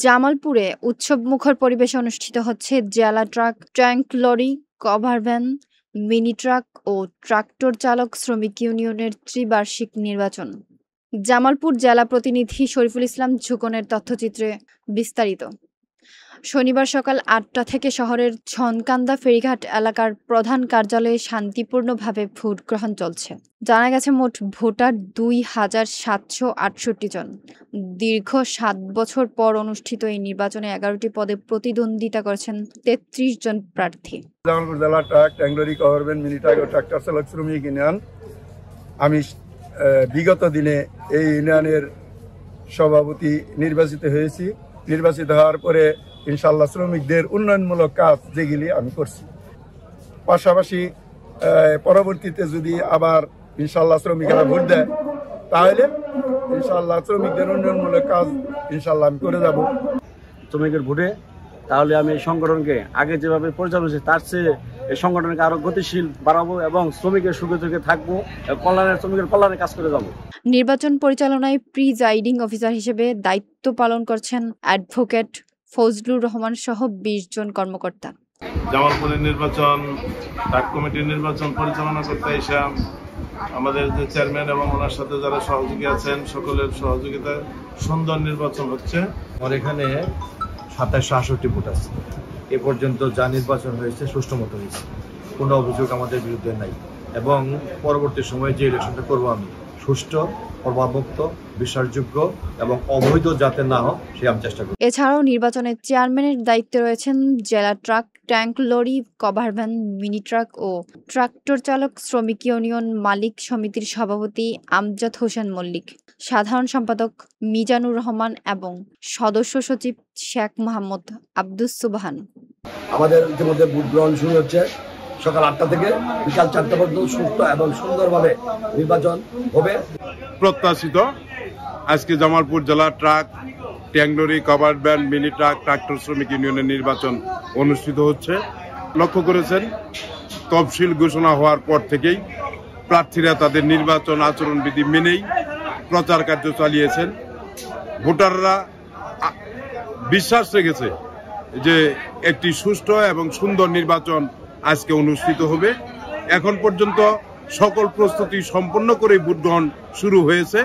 জামালপুরে উৎসবমুখর পরিবেশে অনুষ্ঠিত হচ্ছে জেলা truck, tank lorry, cover van, mini truck ও ট্রাক্টর চালক শ্রমিক ইউনিয়নের ত্রিবার্ষিক নির্বাচন। জামালপুর জেলা প্রতিনিধি শরীফুল ইসলাম ঝুকনের তথ্যচিত্রে বিস্তারিত। শনিবার সকাল ৮টা থেকে শহরের ছনকান্দা ফেরিঘাট এলাকার প্রধান কার্যালয়ে শান্তিপূর্ণভাবে ভোট গ্রহণ চলছে। জানা গেছে মোট ভোটার ২,৭৬৮ জন। দীর্ঘ ৭ বছর পর অনুষ্ঠিত এই নির্বাচনে ১১টি পদে প্রতিদ্বন্দ্বিতা করেছেন ৩৩ জন প্রার্থী। জামালপুর জেলা truck, tank lorry, cover van, mini truck ও ট্রাক্টর চালক শ্রমিক ইউনিয়ন। আমি বিগত দিনে এই ইউনিয়নের সভাপতি নির্বাচিত হয়েছি। নির্বাচিত হওয়ার পরে ইনশাল্লাহ শ্রমিকদের উন্নয়নমূলক কাজ যেগুলি আমি করছি। পাশাপাশি পরবর্তীতে যদি আবার ইনশাল্লাহ শ্রমিকেরা ভোট দেয় তাহলে ইনশাল্লাহ শ্রমিকদের উন্নয়নমূলক কাজ ইনশাল্লাহ আমি করে যাব। শ্রমিকের ভোটে তাহলে আমি এই সংগঠনকে আগে যেভাবে পরিচালনা হয়েছে তার চেয়ে এই সংগঠনকে আরো গতিশীল বাড়াবো এবং শ্রমিকের সুখে সুখে থাকবো, শ্রমিকের কল্যাণে কাজ করে যাবো। নির্বাচন পরিচালনায় প্রিজাইডিং অফিসার হিসেবে দায়িত্ব পালন করছেন অ্যাডভোকেট ফজলুর রহমান সহ ২০ জন কর্মকর্তা। জামালপুরের নির্বাচন, ট্রাক কমিটির নির্বাচন পরিচালনা করতে এসে আমাদের যে চেয়ারম্যান এবং ওনার সাথে যারা সহযোগী আছেন সকলের সহযোগিতায় সুন্দর নির্বাচন হচ্ছে। আমার এখানে ২৭৬৮ ভোট আছে। এ পর্যন্ত যা নির্বাচন হয়েছে সুষ্ঠু মতো হয়েছে, কোনো অভিযোগ আমাদের বিরুদ্ধে নাই এবং পরবর্তী সময়ে যে ইলেকশনটা করবো আমি সুষ্ঠু, প্রভাবমুক্ত, বিশ্বাসযোগ্য এবং অবৈধ যাতে না হোক সে আমি চেষ্টা করি। এছাড়াও নির্বাচনের চেয়ারম্যানের দায়িত্বে রয়েছেন জেলা truck, tank lorry, cover van, mini truck ও ট্রাক্টর চালক শ্রমিক ইউনিয়ন মালিক সমিতির সভাপতি আমজাদ হোসেন মল্লিক, সাধারণ সম্পাদক মিজানুর রহমান এবং সদস্য সচিব শেখ মোহাম্মদ আব্দুস সুবহান। আমাদের ইতিমধ্যে ভোট গ্রহণ শুরু হচ্ছে সকাল ৮টা থেকে বিকাল ৪টা পর্যন্ত সুস্থ এবং সুন্দরভাবে নির্বাচন হবে প্রত্যাশিত। আজকে জামালপুর জেলা truck, tank lorry, cover van, mini truck, tractor শ্রমিক ইউনিয়নের নির্বাচন অনুষ্ঠিত হচ্ছে। লক্ষ্য করেছেন তফসিল ঘোষণা হওয়ার পর থেকেই প্রার্থীরা তাদের নির্বাচন আচরণবিধি মেনেই প্রচার কার্য চালিয়েছেন। ভোটাররা বিশ্বাস রেখেছে যে একটি সুষ্ঠু এবং সুন্দর নির্বাচন আজকে অনুষ্ঠিত হবে। এখন পর্যন্ত সকল প্রস্তুতি সম্পন্ন করে ভোট গ্রহণ শুরু হয়েছে।